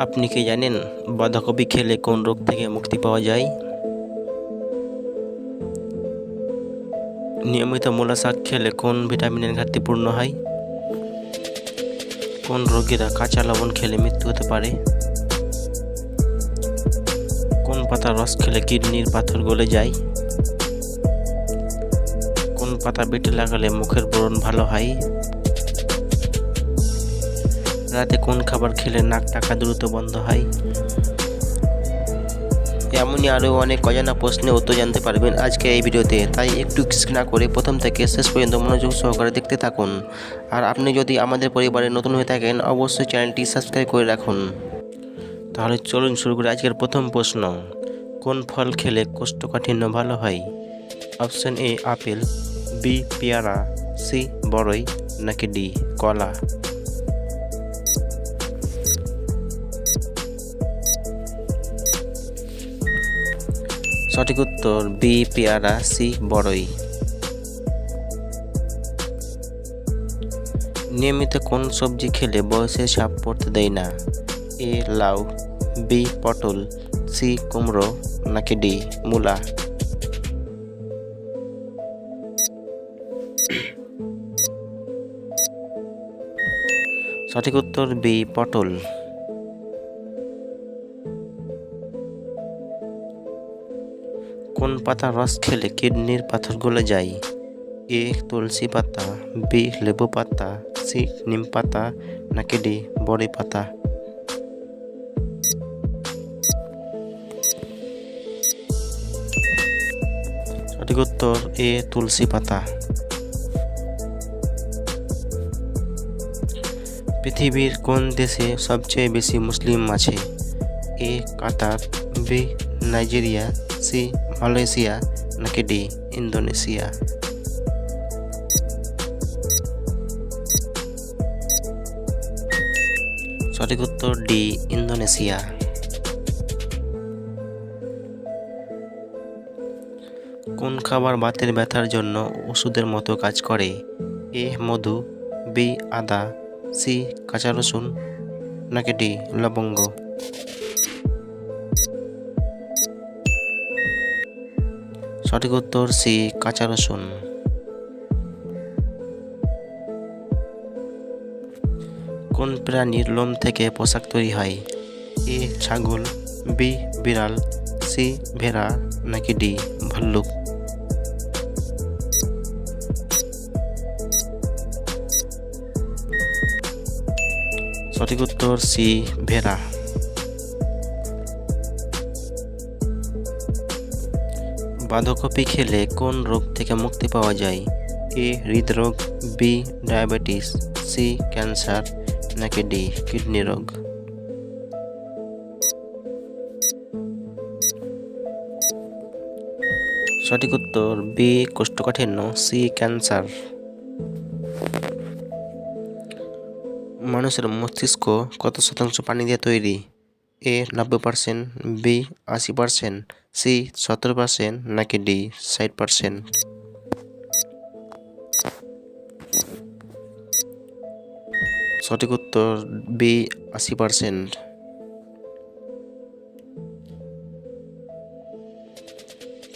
আপনি কি জানেন বাঁধাকপি খেলে কোন রোগ থেকে মুক্তি পাওয়া যায়? নিয়মিত মূলা শাক খেলে কোন ভিটামিনের ঘাটতি পূর্ণ হয়? কোন রোগীরা কাঁচা লবণ খেলে মৃত্যু হতে পারে? কোন পাতার রস খেলে কিডনির পাথর গলে যায়? কোন পাতা বেটে লাগালে মুখের ব্রণ ভালো হয়? রাতে কোন খাবার খেলে নাক ডাকা দ্রুত বন্ধ হয়? এমনই আরও অনেক অজানা প্রশ্নের উত্তর জানতে পারবেন আজকে এই ভিডিওতে, তাই একটু স্কিপ না করে প্রথম থেকে শেষ পর্যন্ত মনোযোগ সহকারে দেখতে থাকুন। আর আপনি যদি আমাদের পরিবারে নতুন হয়ে থাকেন অবশ্যই চ্যানেলটি সাবস্ক্রাইব করে রাখুন। তাহলে চলুন শুরু করি আজকের প্রথম প্রশ্ন। কোন ফল খেলে কোষ্ঠকাঠিন্য ভালো হয়? অপশন এ আপেল, বি পেয়ারা, সি বড়ই, নাকি ডি কলা? সঠিক উত্তর বি পেয়ারা, সি বড়ই। নিয়মিত কোন সবজি খেলে বয়সের ছাপ পড়তে দেয় না? এ লাউ, বি পটল, সি কুমড়ো, নাকি ডি মূলা? সঠিক উত্তর বি পটল। কোন পাতার রস খেলে কিডনির পাথর গলে যায়? এ তুলসী পাতা, বি লেবু পাতা, সি নিম পাতা, নাকি ডি বড়ি পাতা? সঠিক উত্তর এ তুলসী পাতা। পৃথিবীর কোন দেশে সবচেয়ে বেশি মুসলিম আছে? এ কাতার, বি নাইজেরিয়া, সি মালয়েশিয়া, নাকি ডি ইন্দোনেশিয়া? সঠিক উত্তর ডি ইন্দোনেশিয়া। কোন খাবার বাতের ব্যথার জন্য ওষুধের মতো কাজ করে? এ মধু, বি আদা, সি কাঁচা রসুন, নাকি ডি লবঙ্গ? সঠিক উত্তর সি কাঁচা রসুন। কোন প্রাণীর লোম থেকে পোশাক তৈরি হয়? এ ছাগল, বি বিড়াল, সি ভেড়া, নাকি ডি ভাল্লুক? সঠিক উত্তর সি ভেড়া। বাঁধাকপি খেলে কোন রোগ থেকে মুক্তি পাওয়া যায়? এ হৃদরোগ, বি ডায়াবেটিস, সি ক্যান্সার, নাকি ডি কিডনি রোগ? সঠিক উত্তর বি কোষ্ঠকাঠিন্য, সি ক্যান্সার। মানুষের মস্তিষ্ক কত শতাংশ পানি দিয়ে তৈরি? এ 90%, বি 80%, সি 70%, নাকি ডি 60%? সঠিক উত্তর বি 80%।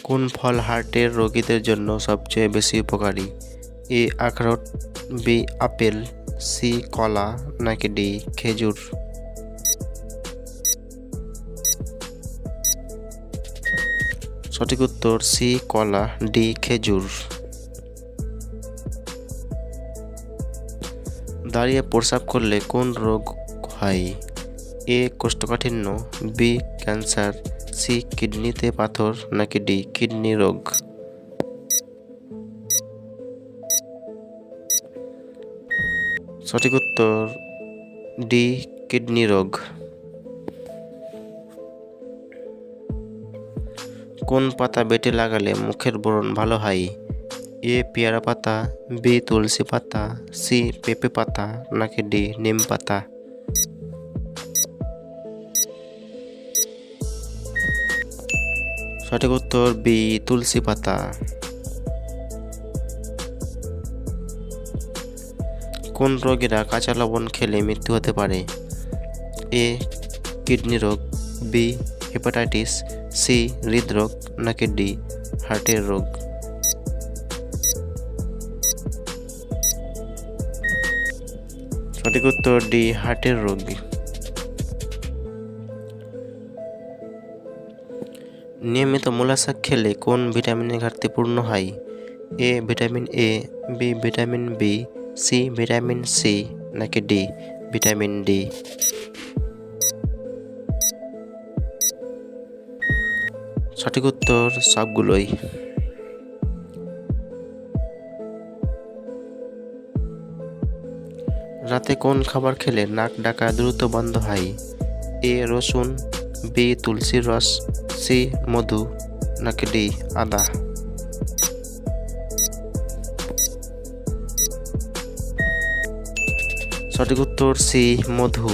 কোন ফল হার্টের রোগীদের জন্য সবচেয়ে বেশি উপকারী? এ আখরোট, বি আপেল, সি কলা, নাকি ডি খেজুর? সঠিক উত্তর সি কলা, ডি খেজুর। দাঁড়িয়ে প্রস্রাব করলে কোন রোগ হয়? এ কোষ্ঠকাঠিন্য, বি ক্যান্সার, সি কিডনিতে পাথর, নাকি ডি কিডনি রোগ? সঠিক উত্তর ডি কিডনি রোগ। কোন পাতা বেটে লাগালে মুখের ব্রণ ভালো হয়? এ পেয়ারা পাতা, বি তুলসী পাতা, সি পেঁপে পাতা, নাকি ডি নিম পাতা? সঠিক উত্তর বি তুলসী পাতা। কোন রোগীরা কাঁচা লবণ খেলে মৃত্যু হতে পারে? এ কিডনি রোগ, বি হেপাটাইটিস, সি হৃদরোগ নাকি ডি হার্টের রোগ? সঠিক উত্তর ডি হার্টের রোগ। নিয়মিত মূলা শাক খেলে কোন ভিটামিনের ঘাটতি পূর্ণ হয়? A vitamin A, B vitamin B, C vitamin C নাকি ডি ভিটামিন ডি? সঠিক উত্তর সবগুলোই। রাতে কোন খাবার খেলে নাক ডাকা দ্রুত বন্ধ হয়? এ রসুন, বি তুলসীর রস, সি মধু নাকি ডি আদা? সঠিক উত্তর সি মধু।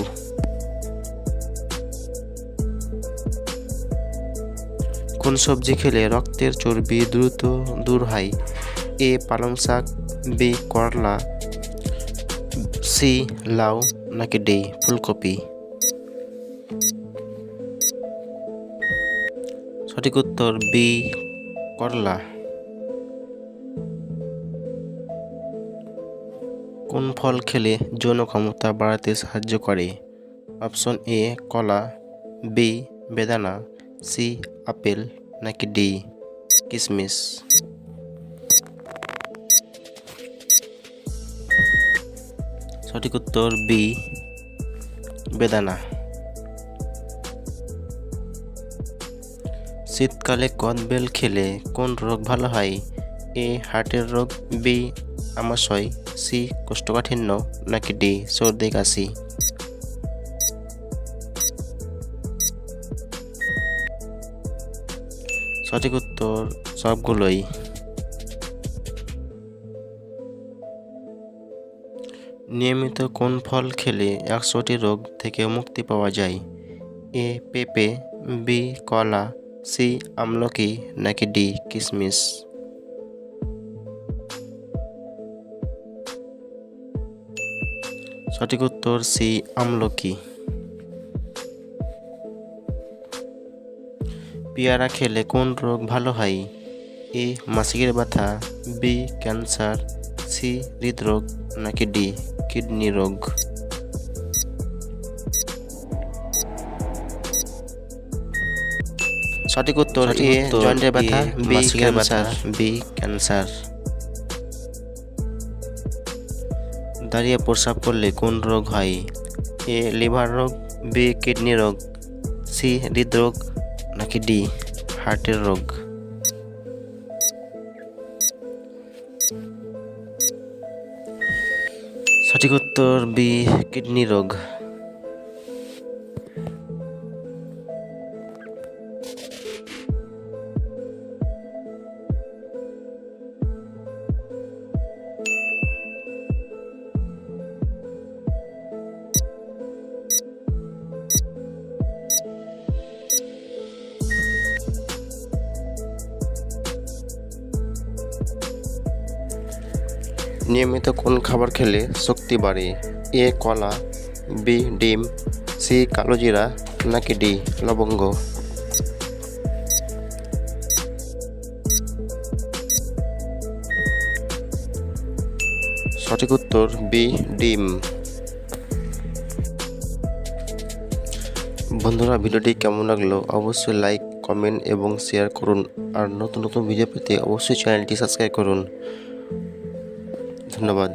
কোন সবজি খেলে রক্তের চর্বি দ্রুত দূর হয়? এ পালং শাক, বি করলা, সি লাউ নাকি ডি ফুলকপি? সঠিক উত্তর বি করলা। কোন ফল খেলে যৌন ক্ষমতা বাড়াতে সাহায্য করে? অপশন এ কলা, বি বেদানা, সি আপেল নাকি ডি কিশমিশ? সঠিক উত্তর বি বেদানা। শীতকালে কদবেল খেলে কোন রোগ ভালো হয়? এ হার্টের রোগ, বি আমাশয়, সি কোষ্ঠকাঠিন্য নাকি ডি সর্দি কাশি? সঠিক উত্তর সবগুলোই। নিয়মিত কোন ফল খেলে 100টি রোগ থেকে মুক্তি পাওয়া যায়? এ পেঁপে, বি কলা, সি আমলকি নাকি ডি কিশমিশ? সঠিক উত্তর সি আমলকি। পেয়ারা খেলে কোন রোগ ভালো হয়? এ মাসিকের ব্যথা, বি ক্যান্সার, সি হৃদরোগ নাকি ডি কিডনি রোগ? সঠিক উত্তর এ জয়েন্টের ব্যথা, বি ক্যান্সার, বি ক্যান্সার। দাঁড়িয়ে প্রস্রাব করলে কোন রোগ হয়? এ লিভার রোগ, বি কিডনি রোগ, সি হৃদরোগ নাকি ডি হার্টের রোগ? সঠিক উত্তর বি কিডনি রোগ। নিয়মিত কোন খাবার খেলে শক্তি বাড়ে? এ কলা, বি ডিম, সি কালোজিরা নাকি ডি লবঙ্গ? সঠিক উত্তর বি ডিম। বন্ধুরা, ভিডিওটি কেমন লাগলো অবশ্যই লাইক, কমেন্ট এবং শেয়ার করুন। আর নতুন নতুন ভিডিও পেতে অবশ্যই চ্যানেলটি সাবস্ক্রাইব করুন। ধন্যবাদ।